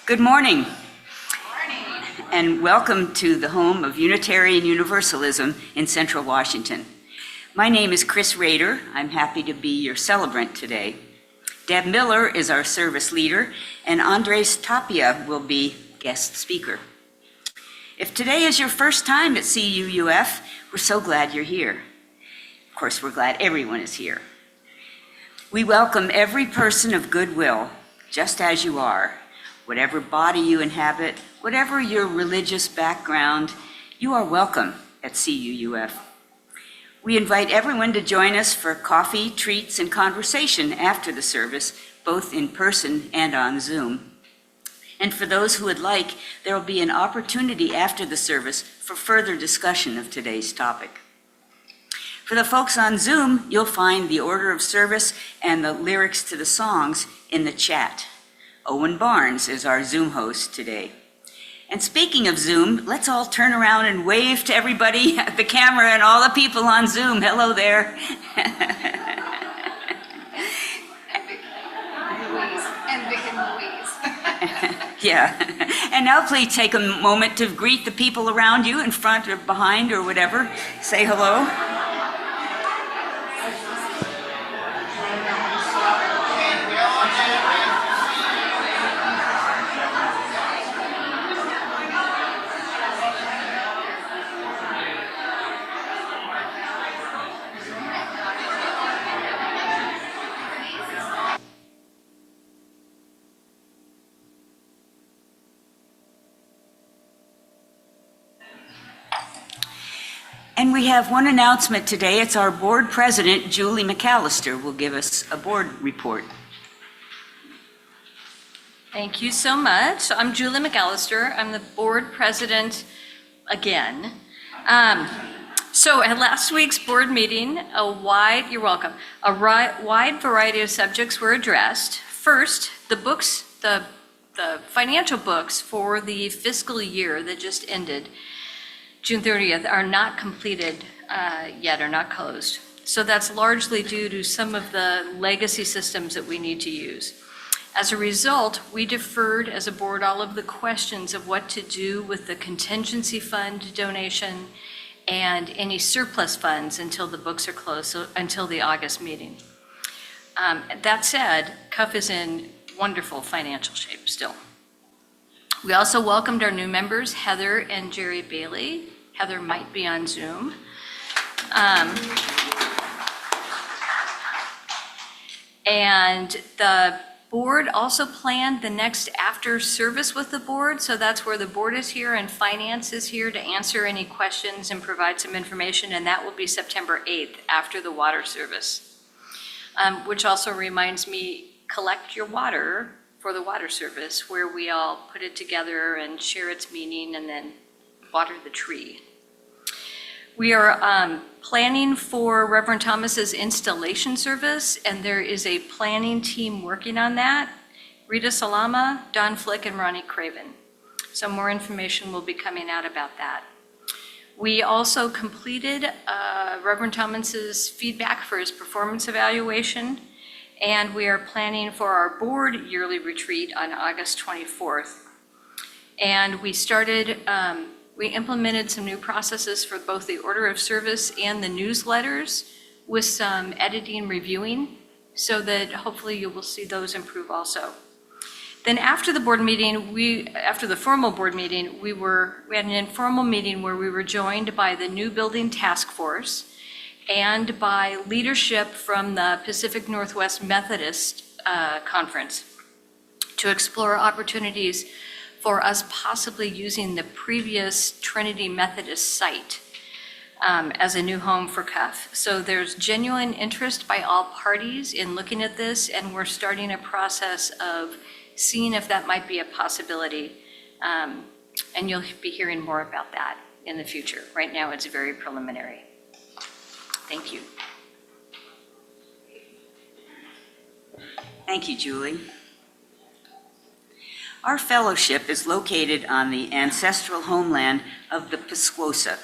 Good morning, and welcome to the home of Unitarian Universalism in Central Washington. My name is Chris Rader. I'm happy to be your celebrant today. Deb Miller is our service leader, and Andres Tapia will be guest speaker. If today is your first time at CUUF, we're so glad you're here. Of course, we're glad everyone is here. We welcome every person of goodwill, just as you are. Whatever body you inhabit, whatever your religious background, you are welcome at CUUF. We invite everyone to join us for coffee, treats, and conversation after the service, both in person and on Zoom. And for those who would like, there will be an opportunity after the service for further discussion of today's topic. For the folks on Zoom, you'll find the order of service and the lyrics to the songs in the chat. Owen Barnes is our Zoom host today. And speaking of Zoom, let's all turn around and wave to everybody at the camera and all the people on Zoom. Hello there. Yeah. And now please take a moment to greet the people around you in front or behind or whatever. Say hello. And we have one announcement today. It's our board president, Julie McAllister, will give us a board report. Thank you so much. I'm Julie McAllister. I'm the board president again. So at last week's board meeting, you're welcome, a wide variety of subjects were addressed. First, the books, the financial books for the fiscal year that just ended, June 30th, are not completed yet, are not closed. So that's largely due to some of the legacy systems that we need to use. As a result, we deferred as a board all of the questions of what to do with the contingency fund donation and any surplus funds until the books are closed, so until the August meeting. That said, CUUF is in wonderful financial shape still. We also welcomed our new members, Heather and Jerry Bailey. Heather might be on Zoom. And the board also planned the next after service with the board. So that's where the board is here and finance is here to answer any questions and provide some information. And that will be September 8th after the water service, which also reminds me, collect your water for the water service, where we all put it together and share its meaning and then water the tree. We are planning for Reverend Thomas's installation service, and there is a planning team working on that. Rita Salama, Don Flick, and Ronnie Craven. So more information will be coming out about that. We also completed Reverend Thomas's feedback for his performance evaluation, and we are planning for our board yearly retreat on August 24th. And we implemented some new processes for both the order of service and the newsletters with some editing, reviewing, so that hopefully you will see those improve also. Then after the board meeting, after the formal board meeting, we had an informal meeting where we were joined by the New Building Task Force and by leadership from the Pacific Northwest Methodist Conference to explore opportunities for us possibly using the previous Trinity Methodist site as a new home for CUUF. So there's genuine interest by all parties in looking at this, and we're starting a process of seeing if that might be a possibility. And you'll be hearing more about that in the future. Right now, it's very preliminary. Thank you. Thank you, Julie. Our fellowship is located on the ancestral homeland of the Pasquosa.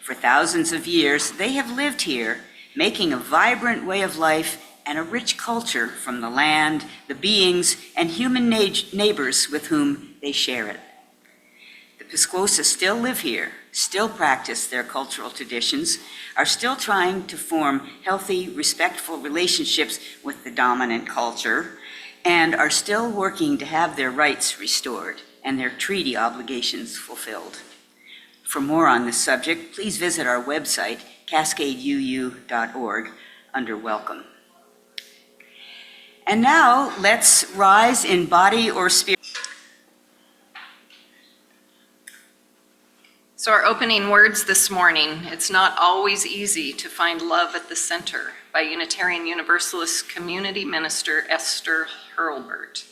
For thousands of years, they have lived here, making a vibrant way of life and a rich culture from the land, the beings, and human neighbors with whom they share it. The Pisquosa still live here, still practice their cultural traditions, are still trying to form healthy, respectful relationships with the dominant culture, and are still working to have their rights restored and their treaty obligations fulfilled. For more on this subject, please visit our website, cascadeuu.org, under Welcome. And now, let's rise in body or spirit. So our opening words this morning, it's not always easy to find love at the center, by Unitarian Universalist Community Minister Esther Hurlburt.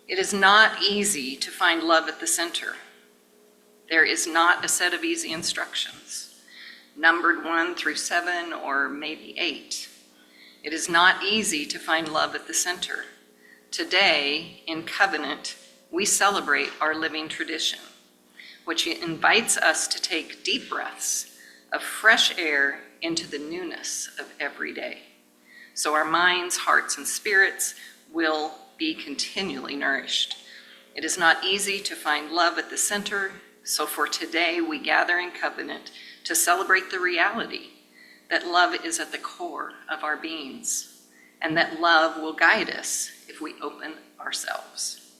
It is not easy to find love at the center. There is not a set of easy instructions, numbered 1 through 7 or maybe 8. It is not easy to find love at the center. Today, in Covenant, we celebrate our living tradition, which invites us to take deep breaths of fresh air into the newness of every day, so our minds, hearts, and spirits will be continually nourished. It is not easy to find love at the center, so for today we gather in Covenant to celebrate the reality that love is at the core of our beings, and that love will guide us if we open ourselves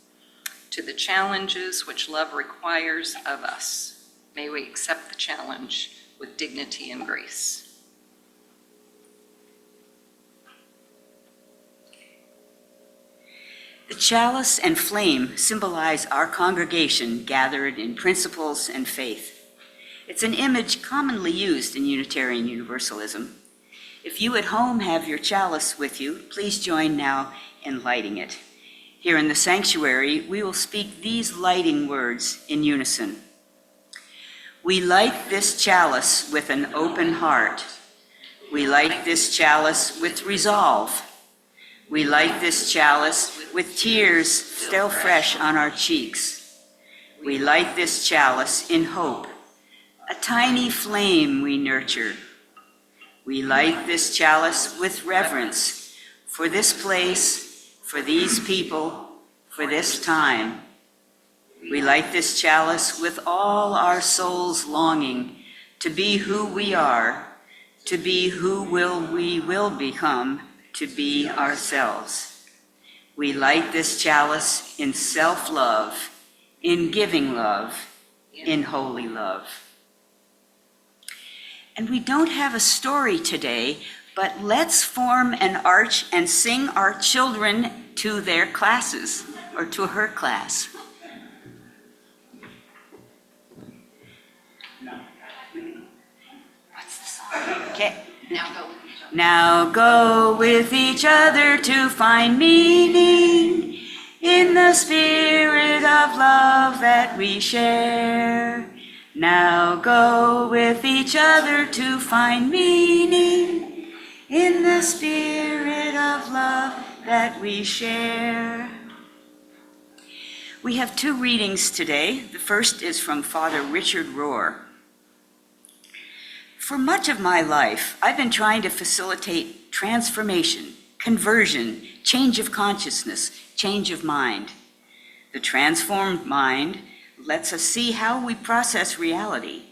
to the challenges which love requires of us. May we accept the challenge with dignity and grace. The chalice and flame symbolize our congregation gathered in principles and faith. It's an image commonly used in Unitarian Universalism. If you at home have your chalice with you, please join now in lighting it. Here in the sanctuary, we will speak these lighting words in unison. We light this chalice with an open heart. We light this chalice with resolve. We light this chalice with tears still fresh on our cheeks. We light this chalice in hope, a tiny flame we nurture. We light this chalice with reverence for this place, for these people, for this time. We light this chalice with all our souls longing to be who we are, to be who we will become, to be ourselves. We light this chalice in self-love, in giving love, in holy love. And we don't have a story today, but let's form an arch and sing our children to their classes, or to her class. What's the song? Okay. Now go with each other to find meaning in the spirit of love that we share. Now go with each other to find meaning in the spirit of love that we share. We have 2 readings today. The first is from Father Richard Rohr. For much of my life, I've been trying to facilitate transformation, conversion, change of consciousness, change of mind. The transformed mind lets us see how we process reality.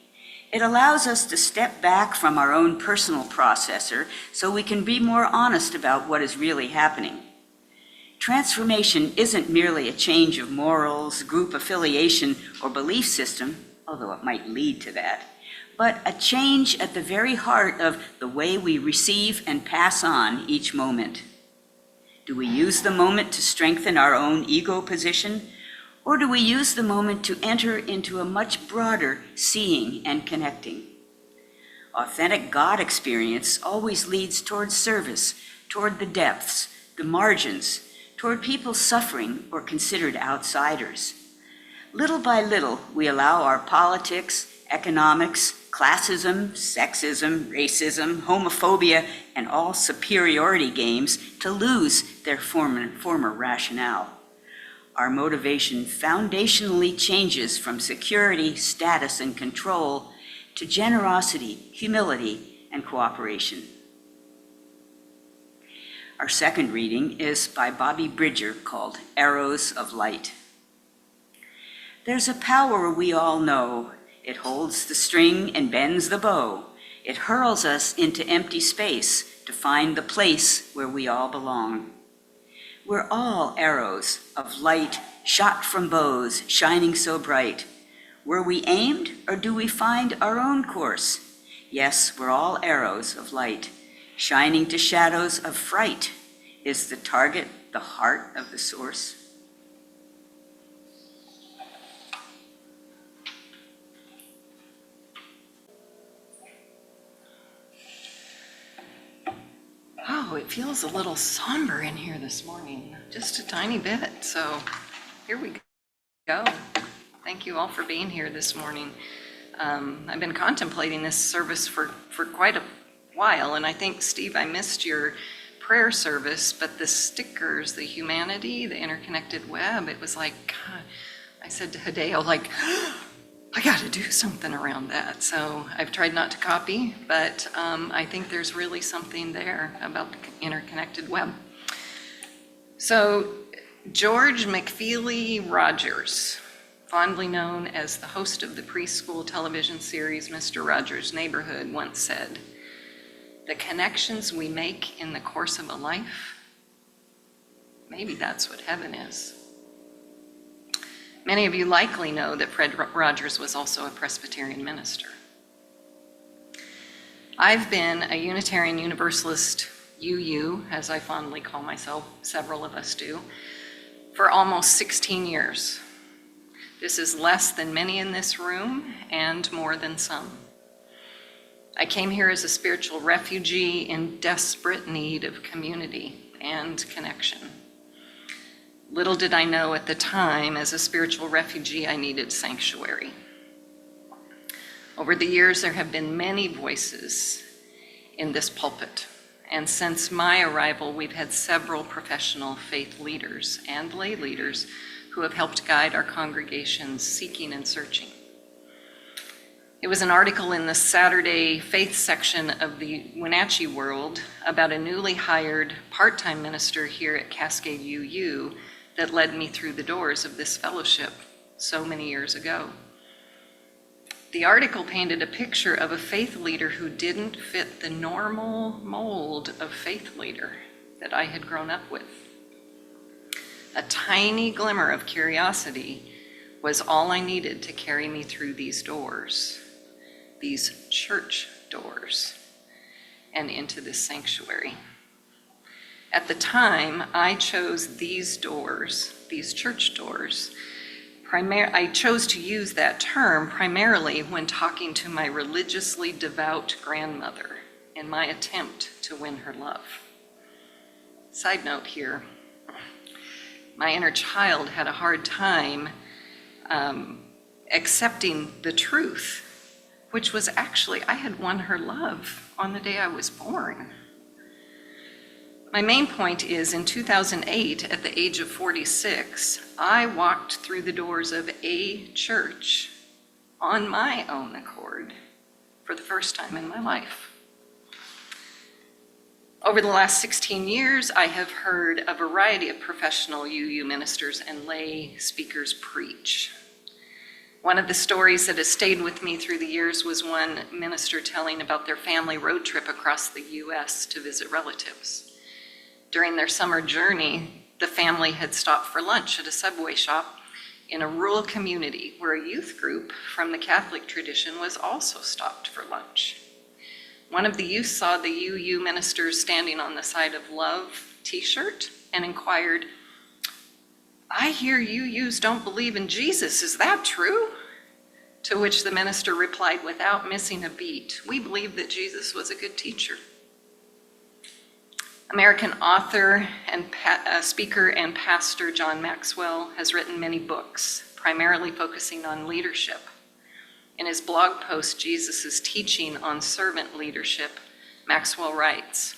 It allows us to step back from our own personal processor so we can be more honest about what is really happening. Transformation isn't merely a change of morals, group affiliation, or belief system, although it might lead to that, but a change at the very heart of the way we receive and pass on each moment. Do we use the moment to strengthen our own ego position, or do we use the moment to enter into a much broader seeing and connecting? Authentic God experience always leads toward service, toward the depths, the margins, toward people suffering or considered outsiders. Little by little, we allow our politics, economics, classism, sexism, racism, homophobia, and all superiority games to lose their former rationale. Our motivation foundationally changes from security, status, and control to generosity, humility, and cooperation. Our second reading is by Bobby Bridger called Arrows of Light. There's a power we all know. It holds the string and bends the bow. It hurls us into empty space to find the place where we all belong. We're all arrows of light shot from bows shining so bright. Were we aimed, or do we find our own course? Yes, we're all arrows of light, shining to shadows of fright. Is the target the heart of the source? Oh, it feels a little somber in here this morning, just a tiny bit. So here we go. Thank you all for being here this morning. I've been contemplating this service for quite a while, and I think, Steve, I missed your prayer service, but the stickers, the humanity, the interconnected web, it was like, God, I said to Hideo, like, I got to do something around that. So I've tried not to copy, but I think there's really something there about the interconnected web. So George McFeely Rogers, fondly known as the host of the preschool television series Mr. Rogers' Neighborhood, once said, "The connections we make in the course of a life, maybe that's what heaven is." Many of you likely know that Fred Rogers was also a Presbyterian minister. I've been a Unitarian Universalist UU, as I fondly call myself, several of us do, for almost 16 years. This is less than many in this room and more than some. I came here as a spiritual refugee in desperate need of community and connection. Little did I know at the time, as a spiritual refugee, I needed sanctuary. Over the years, there have been many voices in this pulpit, and since my arrival, we've had several professional faith leaders and lay leaders who have helped guide our congregations seeking and searching. It was an article in the Saturday Faith section of the Wenatchee World about a newly hired part-time minister here at Cascade UU that led me through the doors of this fellowship so many years ago. The article painted a picture of a faith leader who didn't fit the normal mold of faith leader that I had grown up with. A tiny glimmer of curiosity was all I needed to carry me through these doors, these church doors, and into this sanctuary. At the time, I chose these doors, these church doors. I chose to use that term primarily when talking to my religiously devout grandmother in my attempt to win her love. Side note here, my inner child had a hard time accepting the truth, which was actually I had won her love on the day I was born. My main point is, in 2008, at the age of 46, I walked through the doors of a church on my own accord for the first time in my life. Over the last 16 years, I have heard a variety of professional UU ministers and lay speakers preach. One of the stories that has stayed with me through the years was one minister telling about their family road trip across the US to visit relatives. During their summer journey, the family had stopped for lunch at a Subway shop in a rural community where a youth group from the Catholic tradition was also stopped for lunch. One of the youth saw the UU ministers standing on the Side of Love t-shirt and inquired, "I hear UUs don't believe in Jesus, is that true?" To which the minister replied without missing a beat, "We believe that Jesus was a good teacher." American author and speaker and pastor John Maxwell has written many books, primarily focusing on leadership. In his blog post, Jesus' Teaching on Servant Leadership, Maxwell writes,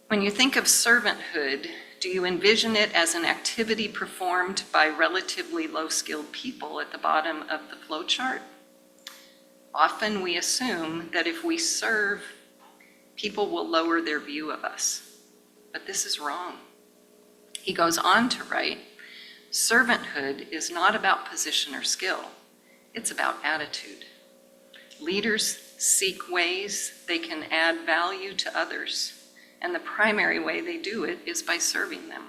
"When you think of servanthood, do you envision it as an activity performed by relatively low-skilled people at the bottom of the flowchart? Often we assume that if we serve, people will lower their view of us. but this is wrong. He goes on to write, servanthood is not about position or skill. It's about attitude. Leaders seek ways they can add value to others, and the primary way they do it is by serving them.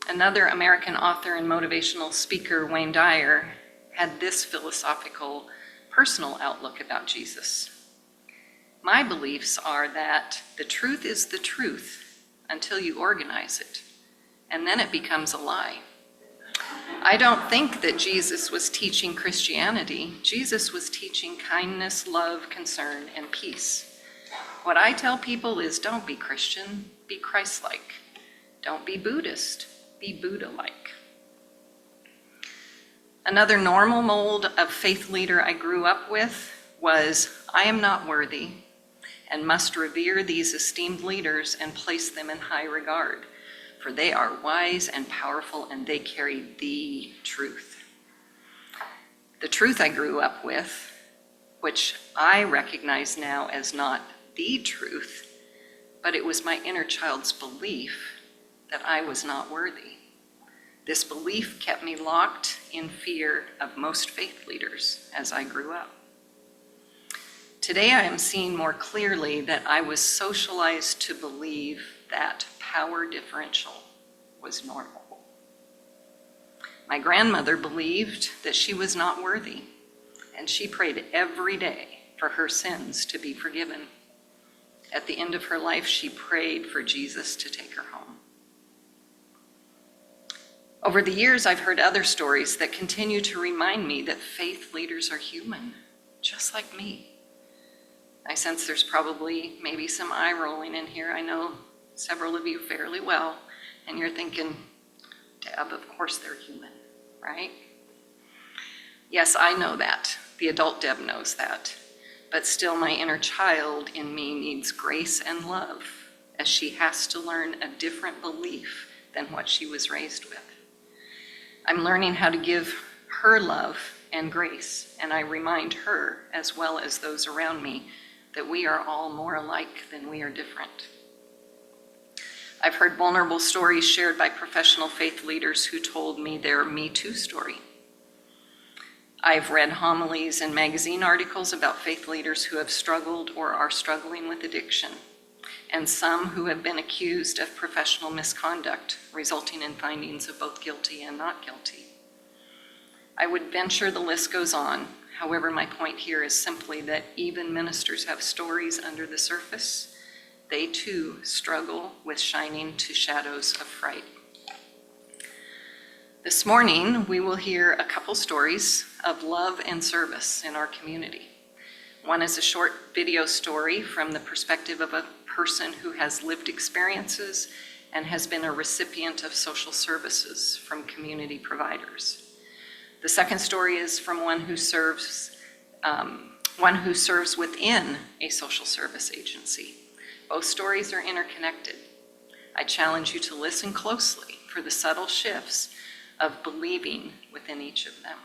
Another American author and motivational speaker, Wayne Dyer, had this philosophical, personal outlook about Jesus. My beliefs are that the truth is the truth until you organize it, and then it becomes a lie. I don't think that Jesus was teaching Christianity. Jesus was teaching kindness, love, concern, and peace. What I tell people is don't be Christian, be Christ-like. Don't be Buddhist, be Buddha-like. Another normal mold of faith leader I grew up with was, I am not worthy and must revere these esteemed leaders and place them in high regard, for they are wise and powerful and they carry the truth. The truth I grew up with, which I recognize now as not the truth, but it was my inner child's belief that I was not worthy. This belief kept me locked in fear of most faith leaders as I grew up. Today I am seeing more clearly that I was socialized to believe that power differential was normal. My grandmother believed that she was not worthy, and she prayed every day for her sins to be forgiven. At the end of her life, she prayed for Jesus to take her home. Over the years, I've heard other stories that continue to remind me that faith leaders are human, just like me. I sense there's probably maybe some eye rolling in here. I know several of you fairly well, and you're thinking, Deb, of course they're human, right? Yes, I know that. The adult Deb knows that. But still, my inner child in me needs grace and love, as she has to learn a different belief than what she was raised with. I'm learning how to give her love and grace, and I remind her, as well as those around me, that we are all more alike than we are different. I've heard vulnerable stories shared by professional faith leaders who told me their Me Too story. I've read homilies and magazine articles about faith leaders who have struggled or are struggling with addiction, and some who have been accused of professional misconduct, resulting in findings of both guilty and not guilty. I would venture the list goes on. However, my point here is simply that even ministers have stories under the surface. They too struggle with shining to shadows of fright. This morning, we will hear a couple stories of love and service in our community. One is a short video story from the perspective of a person who has lived experiences and has been a recipient of social services from community providers. The second story is from one who serves within a social service agency. Both stories are interconnected. I challenge you to listen closely for the subtle shifts of believing within each of them.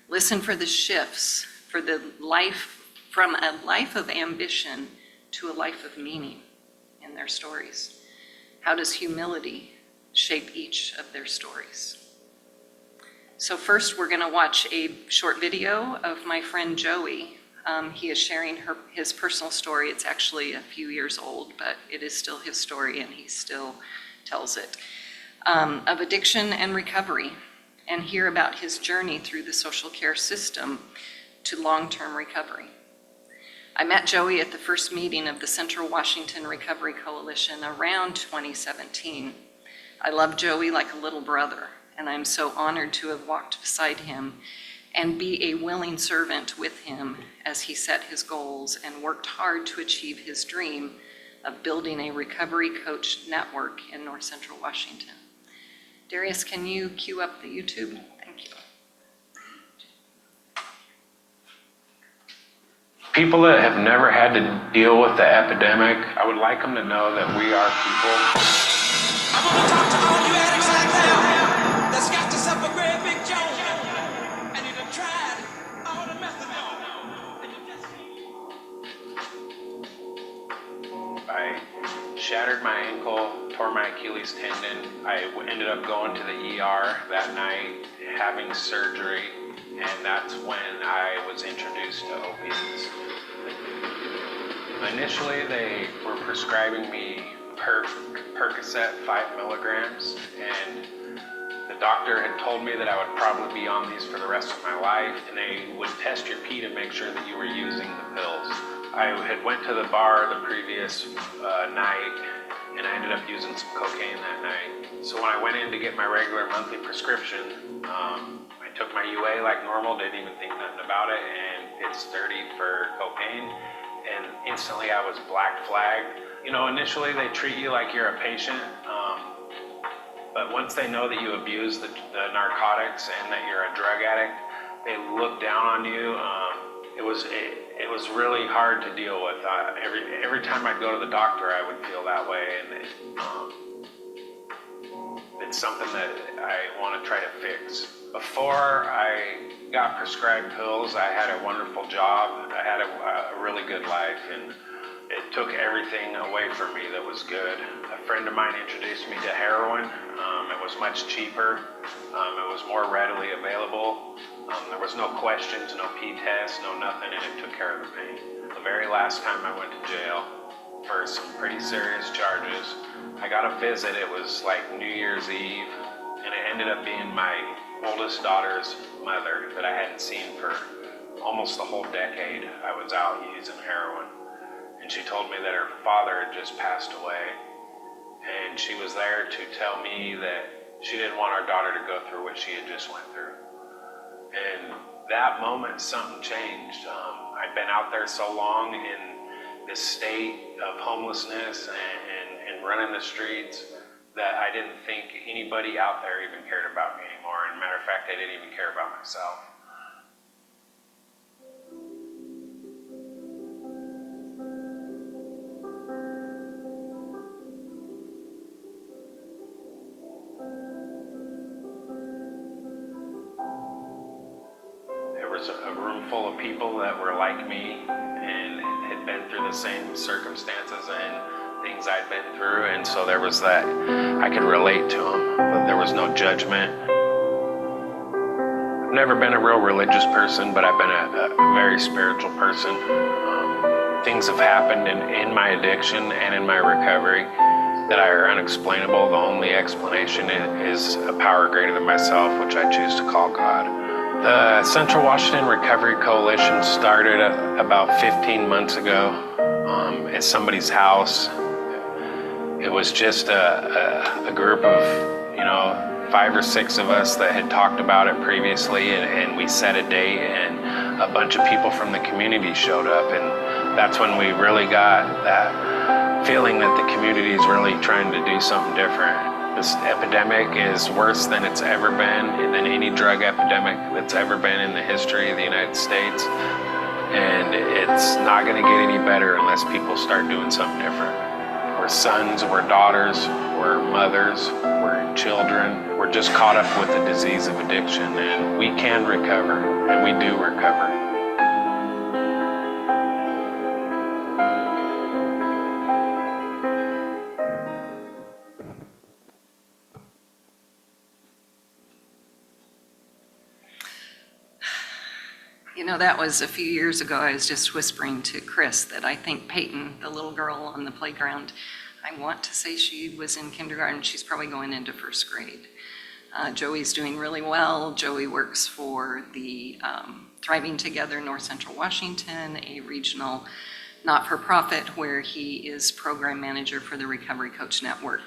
Listen for the shifts from a life of ambition to a life of meaning in their stories. How does humility shape each of their stories? So first, we're going to watch a short video of my friend Joey. He is sharing his personal story. It's actually a few years old, but it is still his story, and he still tells it, of addiction and recovery, and hear about his journey through the social care system to long-term recovery. I met Joey at the first meeting of the Central Washington Recovery Coalition around 2017. I love Joey like a little brother, and I'm so honored to have walked beside him and be a willing servant with him as he set his goals and worked hard to achieve his dream of building a recovery coach network in North Central Washington. Darius, can you cue up the YouTube? Thank you. People that have never had to deal with the epidemic, I would like them to know that we are people. I'm gonna talk to all you addicts out there that's got yourself a great big joke, and you done tried all the methadone. I shattered my ankle, tore my Achilles tendon. I ended up going to the ER that night, having surgery, and that's when I was introduced to opiates. Initially, they were prescribing me Percocet 5 milligrams, and the doctor had told me that I would probably be on these for the rest of my life, and they would test your pee to make sure that you were using the pills. I had went to the bar the previous night, and I ended up using some cocaine that night. So when I went in to get my regular monthly prescription, I took my UA like normal, didn't even think nothing about it, and it's 30 for cocaine, and instantly I was black flagged. You know, initially they treat you like you're a patient, but once they know that you abuse the narcotics and that you're a drug addict, they look down on you. It was really hard to deal with. Every time I'd go to the doctor, I would feel that way, and it's something that I want to try to fix. Before I got prescribed pills, I had a wonderful job. I had a really good life, and it took everything away from me that was good. A friend of mine introduced me to heroin. It was much cheaper. It was more readily available. There was no questions, no P tests, no nothing, and it took care of the pain. The very last time I went to jail for some pretty serious charges, I got a visit. It was like New Year's Eve, and it ended up being my oldest daughter's mother that I hadn't seen for almost the whole decade. I was out using heroin. And she told me that her father had just passed away. And she was there to tell me that she didn't want our daughter to go through what she had just went through. And that moment, something changed. I'd been out there so long in this state of homelessness and running the streets that I didn't think anybody out there even cared about me anymore. And matter of fact, I didn't even care about myself. A room full of people that were like me and had been through the same circumstances and things I'd been through, and so there was that I could relate to them, but there was no judgment. I've never been a real religious person, but I've been a very spiritual person. Things have happened in my addiction and in my recovery that are unexplainable. The only explanation is a power greater than myself, which I choose to call God. The Central Washington Recovery Coalition started about 15 months ago at somebody's house. It was just a group of, 5 or 6 of us that had talked about it previously, and we set a date, and a bunch of people from the community showed up, and that's when we really got that feeling that the community is really trying to do something different. This epidemic is worse than it's ever been, than any drug epidemic that's ever been in the history of the United States. And it's not going to get any better unless people start doing something different. We're sons, we're daughters, we're mothers, we're children. We're just caught up with the disease of addiction, and we can recover, and we do recover. That was a few years ago. I was just whispering to Chris that I think Peyton, the little girl on the playground, I want to say she was in kindergarten. She's probably going into first grade. Joey's doing really well. Joey works for the Thriving Together North Central Washington, a regional not-for-profit where he is program manager for the Recovery Coach Network.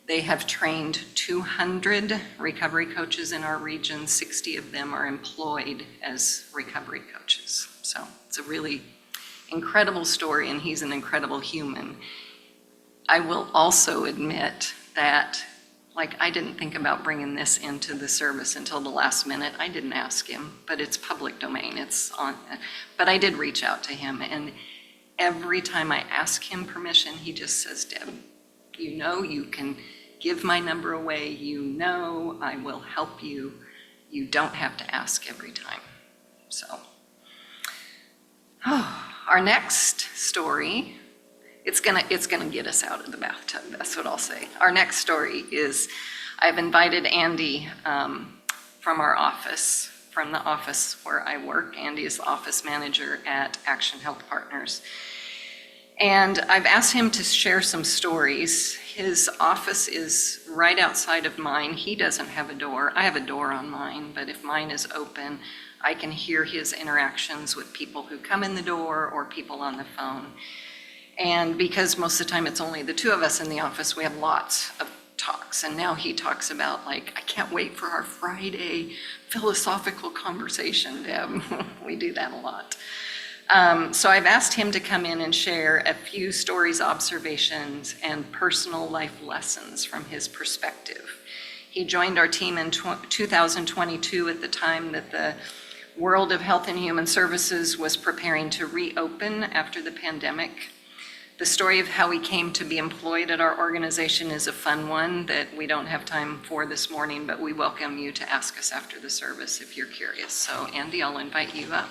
They have trained 200 recovery coaches in our region. 60 of them are employed as recovery coaches. So it's a really incredible story, and he's an incredible human. I will also admit that, I didn't think about bringing this into the service until the last minute. I didn't ask him, but it's public domain. But I did reach out to him, and every time I ask him permission, he just says, Deb, you can give my number away. I will help you. You don't have to ask every time. So, our next story It's gonna get us out of the bathtub, that's what I'll say. Our next story is, I've invited Andy from our office, from the office where I work. Andy is the office manager at Action Health Partners. And I've asked him to share some stories. His office is right outside of mine. He doesn't have a door. I have a door on mine, but if mine is open, I can hear his interactions with people who come in the door or people on the phone. And because most of the time it's only the two of us in the office, we have lots of talks. And now he talks about, like, I can't wait for our Friday philosophical conversation, Deb. We do that a lot. So I've asked him to come in and share a few stories, observations, and personal life lessons from his perspective. He joined our team in 2022 at the time that the world of health and human services was preparing to reopen after the pandemic. The story of how he came to be employed at our organization is a fun one that we don't have time for this morning, but we welcome you to ask us after the service if you're curious. So Andy, I'll invite you up.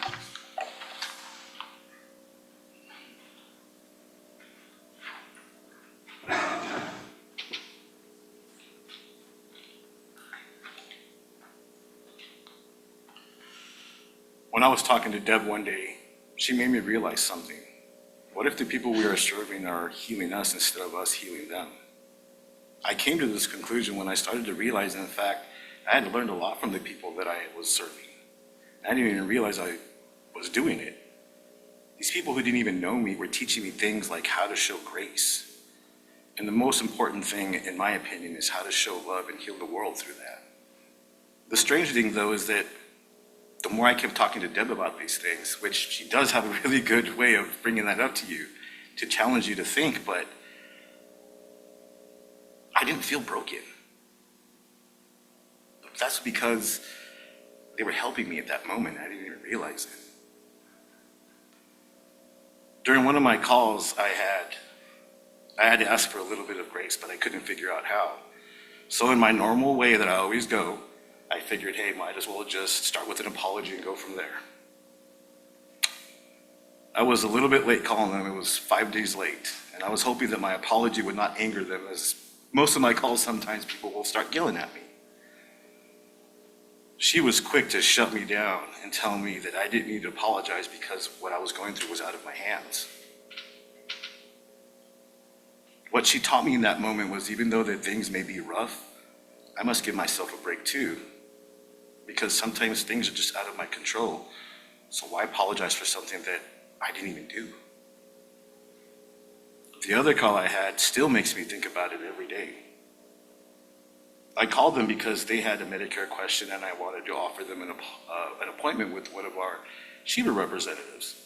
When I was talking to Deb one day, she made me realize something. What if the people we are serving are healing us instead of us healing them? I came to this conclusion when I started to realize, in fact, I had learned a lot from the people that I was serving. I didn't even realize I was doing it. These people who didn't even know me were teaching me things like how to show grace. And the most important thing, in my opinion, is how to show love and heal the world through that. The strange thing, though, is that the more I kept talking to Deb about these things, which she does have a really good way of bringing that up to you, to challenge you to think, but I didn't feel broken. That's because they were helping me at that moment. I didn't even realize it. During one of my calls, I had to ask for a little bit of grace, but I couldn't figure out how. So in my normal way that I always go, I figured, hey, might as well just start with an apology and go from there. I was a little bit late calling them. It was 5 days late, and I was hoping that my apology would not anger them, as most of my calls, sometimes people will start yelling at me. She was quick to shut me down and tell me that I didn't need to apologize because what I was going through was out of my hands. What she taught me in that moment was, even though that things may be rough, I must give myself a break too, because sometimes things are just out of my control. So why apologize for something that I didn't even do? The other call I had still makes me think about it every day. I called them because they had a Medicare question and I wanted to offer them an appointment with one of our Sheba representatives.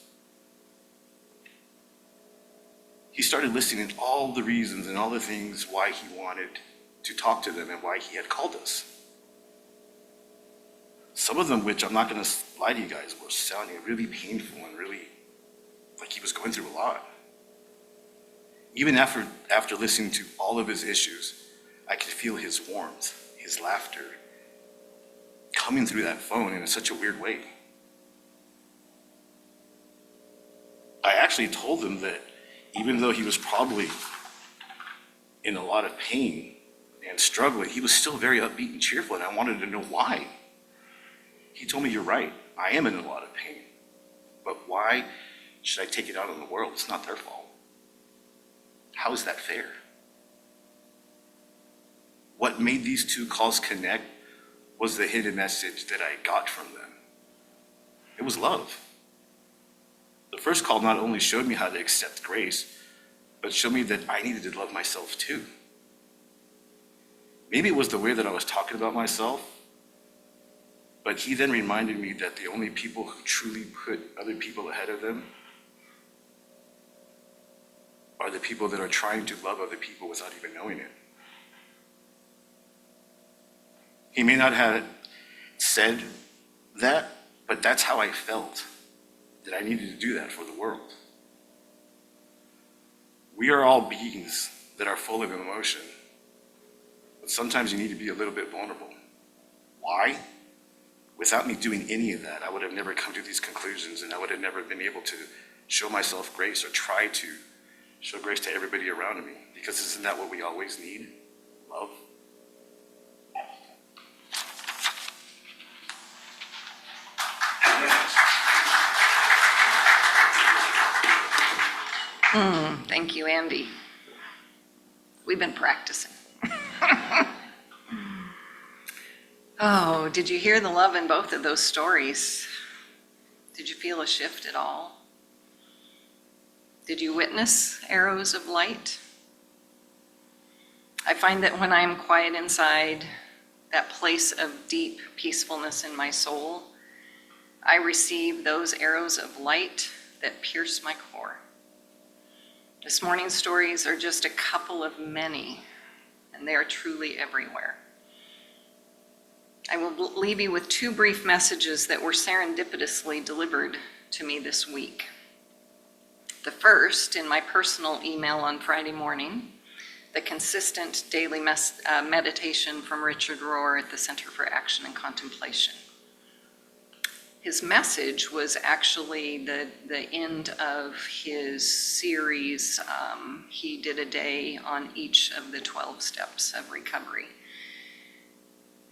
He started listing all the reasons and all the things why he wanted to talk to them and why he had called us. Some of them, which I'm not going to lie to you guys, were sounding really painful and really like he was going through a lot. Even after listening to all of his issues, I could feel his warmth, his laughter, coming through that phone in such a weird way. I actually told him that even though he was probably in a lot of pain and struggling, he was still very upbeat and cheerful, and I wanted to know why. He told me, you're right, I am in a lot of pain, but why should I take it out on the world? It's not their fault. How is that fair? What made these two calls connect was the hidden message that I got from them. It was love. The first call not only showed me how to accept grace, but showed me that I needed to love myself too. Maybe it was the way that I was talking about myself, but he then reminded me that the only people who truly put other people ahead of them are the people that are trying to love other people without even knowing it. He may not have said that, but that's how I felt, that I needed to do that for the world. We are all beings that are full of emotion, but sometimes you need to be a little bit vulnerable. Why? Without me doing any of that, I would have never come to these conclusions, and I would have never been able to show myself grace or try to Show grace to everybody around me, because isn't that what we always need? Love. Thank you, Andy. We've been practicing. Oh, did you hear the love in both of those stories? Did you feel a shift at all? Did you witness arrows of light? I find that when I am quiet inside, that place of deep peacefulness in my soul, I receive those arrows of light that pierce my core. This morning's stories are just a couple of many, and they are truly everywhere. I will leave you with two brief messages that were serendipitously delivered to me this week. The first, in my personal email on Friday morning, the consistent daily meditation from Richard Rohr at the Center for Action and Contemplation. His message was actually the end of his series. He did a day on each of the 12 steps of recovery.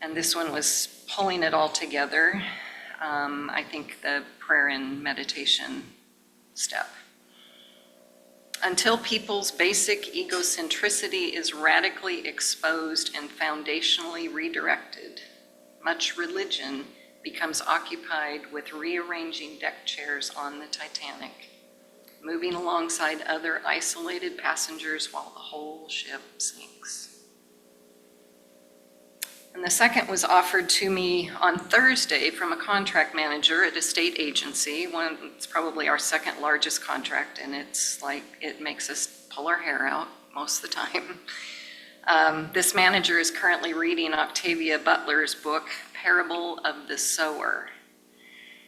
And this one was pulling it all together. I think the prayer and meditation step. Until people's basic egocentricity is radically exposed and foundationally redirected, much religion becomes occupied with rearranging deck chairs on the Titanic, moving alongside other isolated passengers while the whole ship sinks. And the second was offered to me on Thursday from a contract manager at a state agency. It's probably our second largest contract, and it's like it makes us pull our hair out most of the time. This manager is currently reading Octavia Butler's book, Parable of the Sower.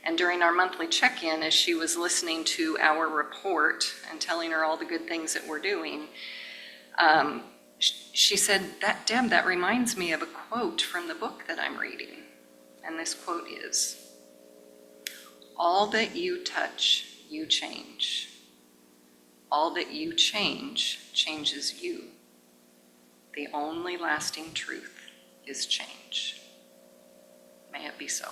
And during our monthly check-in, as she was listening to our report and telling her all the good things that we're doing, she said, Deb, that reminds me of a quote from the book that I'm reading. And this quote is, "All that you touch, you change. All that you change, changes you. The only lasting truth is change." May it be so.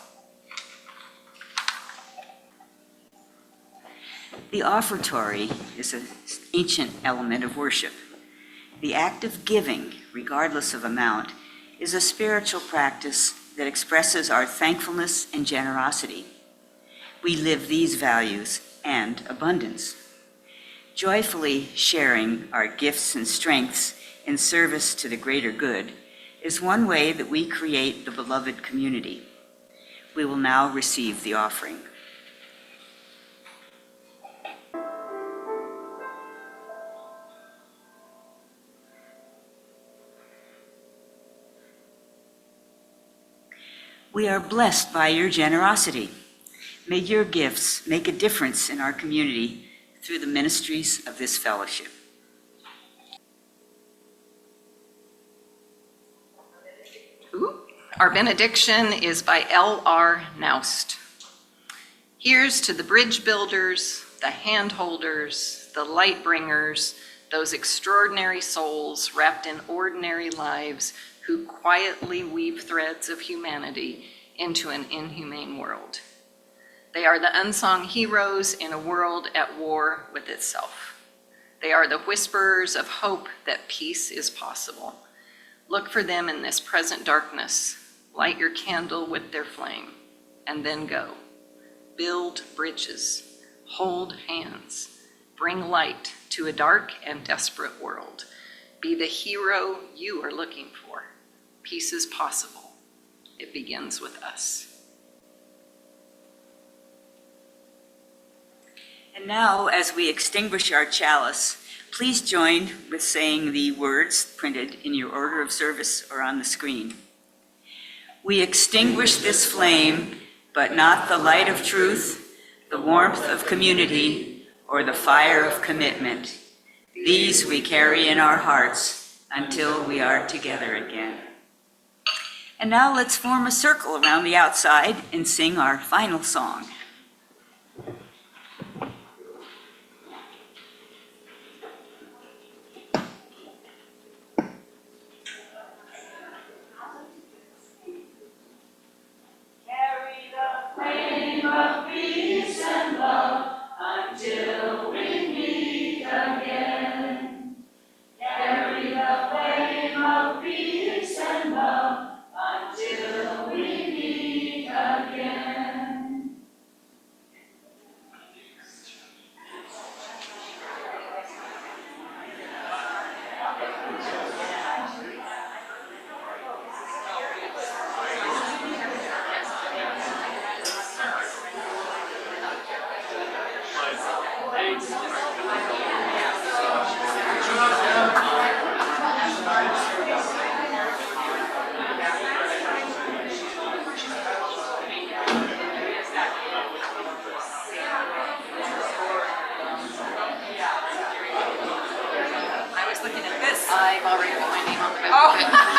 The offertory is an ancient element of worship. The act of giving, regardless of amount, is a spiritual practice that expresses our thankfulness and generosity. We live these values and abundance. Joyfully sharing our gifts and strengths in service to the greater good is one way that we create the beloved community. We will now receive the offering. We are blessed by your generosity. May your gifts make a difference in our community through the ministries of this fellowship. Our benediction is by L.R. Naust. Here's to the bridge builders, the hand holders, the light bringers, those extraordinary souls wrapped in ordinary lives who quietly weave threads of humanity into an inhumane world. They are the unsung heroes in a world at war with itself. They are the whisperers of hope that peace is possible. Look for them in this present darkness. Light your candle with their flame, and then go. Build bridges, hold hands, bring light to a dark and desperate world. Be the hero you are looking for. Peace is possible. It begins with us. And now, as we extinguish our chalice, please join with saying the words printed in your order of service or on the screen. We extinguish this flame, but not the light of truth, the warmth of community, or the fire of commitment. These we carry in our hearts until we are together again. And now let's form a circle around the outside and sing our final song. I've already put my name on the Oh, ballot.